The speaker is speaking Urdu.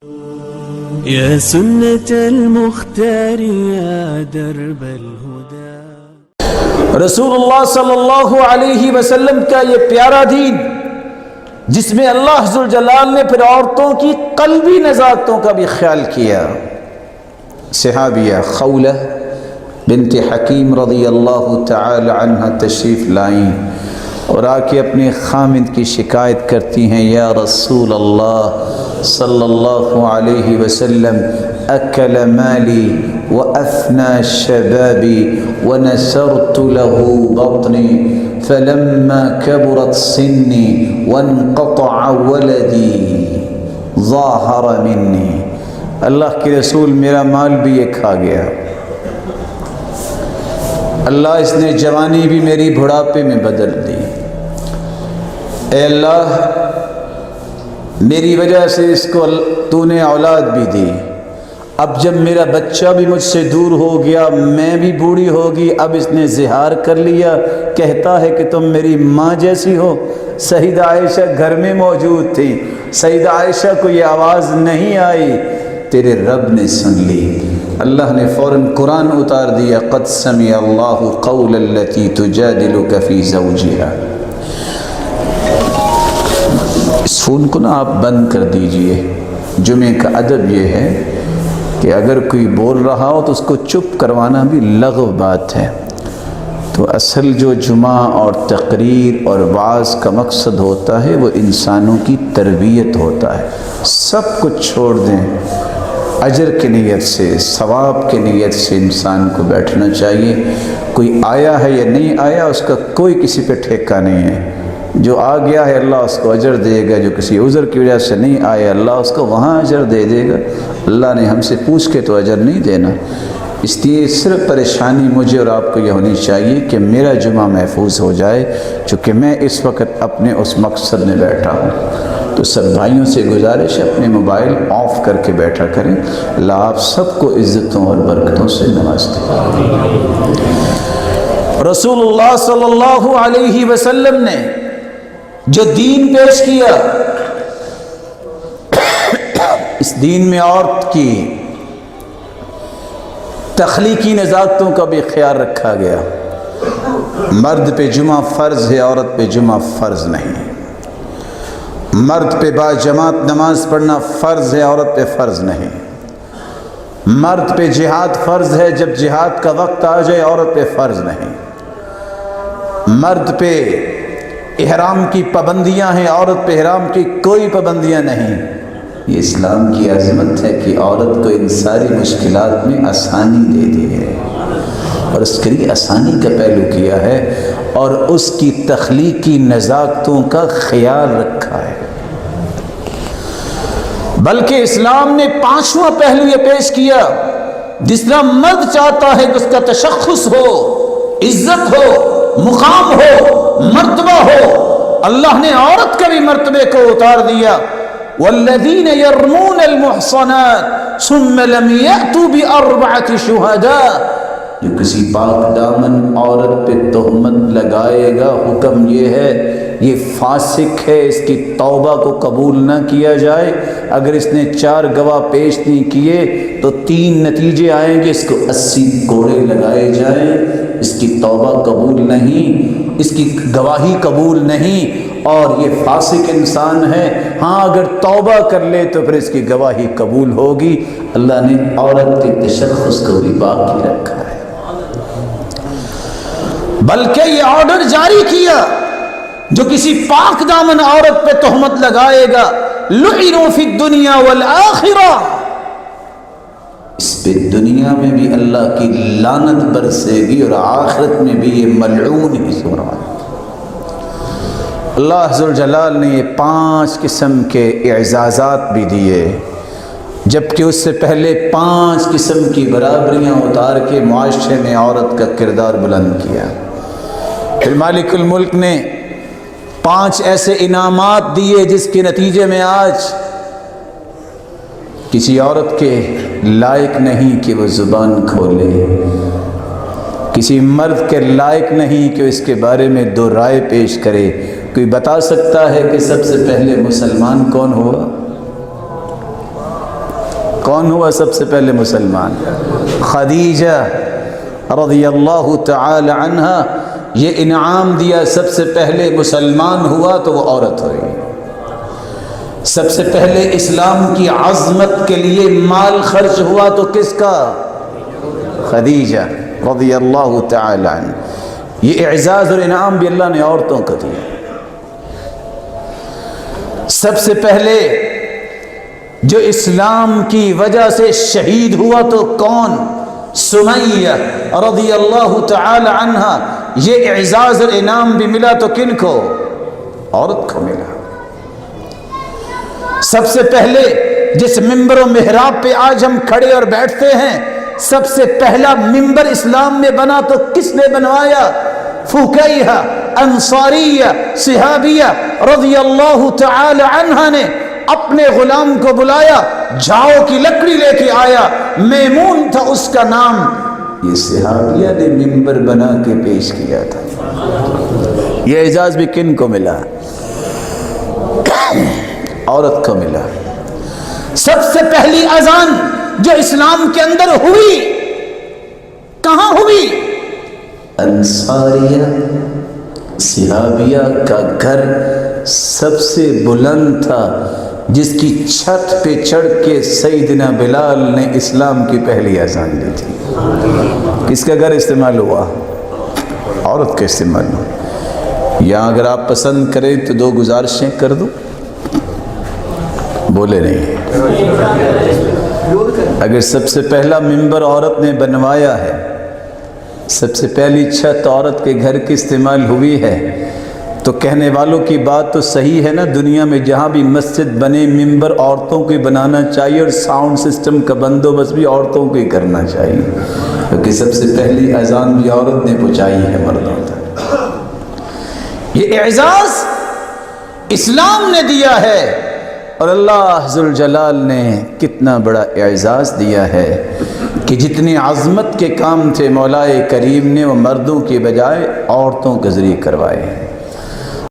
يا سنة المختار يا درب الهدى رسول اللہ صلی اللہ علیہ وسلم کا یہ پیارا دین جس میں اللہ ذوالجلال نے پھر عورتوں کی قلبی نزاکتوں کا بھی خیال کیا۔ صحابیہ خولہ بنت حکیم رضی اللہ تعالی عنہ تشریف لائیں اور آ کے اپنے خامد کی شکایت کرتی ہیں، یا رسول اللہ صلی اللہ علیہ وسلم، اکل مالی وافنى شبابي ونسرت له بطني فلما كبرت سني وانقطع ولدي ظاهر مني۔ اللہ کے رسول میرا مال بھی یہ کھا گیا، اللہ اس نے جوانی بھی میری بڑھاپے میں بدل دی۔ اے اللہ میری وجہ سے اس کو تو نے اولاد بھی دی، اب جب میرا بچہ بھی مجھ سے دور ہو گیا، میں بھی بوڑھی ہوگی، اب اس نے زہار کر لیا، کہتا ہے کہ تم میری ماں جیسی ہو۔ سیدہ عائشہ گھر میں موجود تھی، سیدہ عائشہ کو یہ آواز نہیں آئی، تیرے رب نے سن لی۔ اللہ نے فوراً قرآن اتار دیا، قد سمع اللہ قول التی تجادلک فی زوجہا۔ اس فون کو نا آپ بند کر دیجئے۔ جمعے کا ادب یہ ہے کہ اگر کوئی بول رہا ہو تو اس کو چپ کروانا بھی لغو بات ہے۔ تو اصل جو جمعہ اور تقریر اور وعظ کا مقصد ہوتا ہے وہ انسانوں کی تربیت ہوتا ہے۔ سب کچھ چھوڑ دیں، اجر کی نیت سے، ثواب کی نیت سے انسان کو بیٹھنا چاہیے۔ کوئی آیا ہے یا نہیں آیا اس کا کوئی کسی پہ ٹھیکہ نہیں ہے۔ جو آ گیا ہے اللہ اس کو اجر دے گا، جو کسی عذر کی وجہ سے نہیں آیا اللہ اس کو وہاں اجر دے دے گا۔ اللہ نے ہم سے پوچھ کے تو اجر نہیں دینا۔ اس لیے صرف پریشانی مجھے اور آپ کو یہ ہونی چاہیے کہ میرا جمعہ محفوظ ہو جائے، چونکہ میں اس وقت اپنے اس مقصد میں بیٹھا ہوں۔ تو سب بھائیوں سے گزارش ہے اپنے موبائل آف کر کے بیٹھا کریں۔ اللہ آپ سب کو عزتوں اور برکتوں سے نواز دے۔ رسول اللہ صلی اللہ علیہ وسلم نے جو دین پیش کیا، اس دین میں عورت کی تخلیقی نزاکتوں کا بھی خیال رکھا گیا۔ مرد پہ جمعہ فرض ہے، عورت پہ جمعہ فرض نہیں۔ مرد پہ باجماعت نماز پڑھنا فرض ہے، عورت پہ فرض نہیں۔ مرد پہ جہاد فرض ہے، جب جہاد کا وقت آ جائے عورت پہ فرض نہیں۔ مرد پہ احرام کی پابندیاں ہیں، عورت پہ احرام کی کوئی پابندیاں نہیں۔ یہ اسلام کی عظمت ہے کہ عورت کو ان ساری مشکلات میں آسانی دے دی ہے، اور اس کے لیے آسانی کا پہلو کیا ہے اور اس کی تخلیقی نزاکتوں کا خیال رکھا ہے۔ بلکہ اسلام نے پانچواں پہلو یہ پیش کیا، جس طرح مرد چاہتا ہے کہ اس کا تشخص ہو، عزت ہو، مقام ہو، مرتبہ ہو، اللہ نے عورت کے بھی مرتبے کو اتار دیا۔ والذین یرمون المحصنات ثم لم یأتوا بأربعة شہداء۔ جو کسی پاک دامن عورت پہ تہمت لگائے گا، حکم یہ ہے یہ فاسق ہے، اس کی توبہ کو قبول نہ کیا جائے۔ اگر اس نے 4 گواہ پیش نہیں کیے تو 3 نتیجے آئیں گے، اس کو 80 کوڑے لگائے جائیں، اس کی توبہ قبول نہیں، اس کی گواہی قبول نہیں، اور یہ فاسق انسان ہے۔ ہاں اگر توبہ کر لے تو پھر اس کی گواہی قبول ہوگی۔ اللہ نے عورت کے تشخص کو بھی باقی رکھا ہے، بلکہ یہ آرڈر جاری کیا، جو کسی پاک دامن عورت پہ تہمت لگائے گا، لعنوا فی الدنیا والآخرہ، اس پہ دنیا میں بھی اللہ کی لعنت برسے گی اور آخرت میں بھی یہ ملعون ہی سورا۔ اللہ ذوالجلال نے یہ 5 قسم کے اعزازات بھی دیے، جبکہ اس سے پہلے 5 قسم کی برابریاں اتار کے معاشرے میں عورت کا کردار بلند کیا۔ پھر مالک الملک نے 5 ایسے انعامات دیے جس کے نتیجے میں آج کسی عورت کے لائق نہیں کہ وہ زبان کھولے، کسی مرد کے لائق نہیں کہ اس کے بارے میں 2 رائے پیش کرے۔ کوئی بتا سکتا ہے کہ سب سے پہلے مسلمان کون ہوا؟ کون ہوا سب سے پہلے مسلمان؟ خدیجہ رضی اللہ تعالی عنہا، یہ انعام دیا سب سے پہلے مسلمان ہوا تو وہ عورت ہوئی۔ سب سے پہلے اسلام کی عظمت کے لیے مال خرچ ہوا تو کس کا؟ خدیجہ رضی اللہ تعالی عنہ۔ یہ اعزاز اور انعام بھی اللہ نے عورتوں کو دیا۔ سب سے پہلے جو اسلام کی وجہ سے شہید ہوا تو کون؟ سمیہ رضی اللہ تعالی عنہا۔ یہ اعزاز اور انعام بھی ملا تو کن کو؟ عورت کو ملا۔ سب سے پہلے جس ممبر و محراب پہ آج ہم کھڑے اور بیٹھتے ہیں، سب سے پہلا ممبر اسلام میں بنا تو کس نے بنوایا؟ فقیہہ انصاریہ صحابیہ رضی اللہ تعالی عنہا نے اپنے غلام کو بلایا، جاؤ کی لکڑی لے کے آیا، میمون تھا اس کا نام، یہ صحابیہ نے ممبر بنا کے پیش کیا تھا۔ یہ اعزاز بھی کن کو ملا؟ عورت کو ملا۔ سب سے پہلی اذان جو اسلام کے اندر ہوئی کہاں ہوئی؟ انصاریہ صحابیہ کا گھر سب سے بلند تھا، جس کی چھت پہ چڑھ کے سیدنا بلال نے اسلام کی پہلی اذان دی تھی۔ کس کا گھر استعمال ہوا؟ عورت کا استعمال ہوا۔ یا اگر آپ پسند کریں تو دو گزارشیں کر دوں؟ بولے نہیں۔ اگر سب سے پہلا ممبر عورت نے بنوایا ہے، سب سے پہلی چھت عورت کے گھر کی استعمال ہوئی ہے، تو کہنے والوں کی بات تو صحیح ہے نا، دنیا میں جہاں بھی مسجد بنے ممبر عورتوں کو ہی بنانا چاہیے، اور ساؤنڈ سسٹم کا بندوبست بھی عورتوں کو ہی کرنا چاہیے، کیونکہ سب سے پہلی اذان بھی عورت نے پہنچائی ہے مردوں تک۔ یہ اعزاز اسلام نے دیا ہے، اور اللہ ذوالجلال نے کتنا بڑا اعزاز دیا ہے کہ جتنی عظمت کے کام تھے مولا کریم نے وہ مردوں کے بجائے عورتوں کے ذریعے کروائے ہیں۔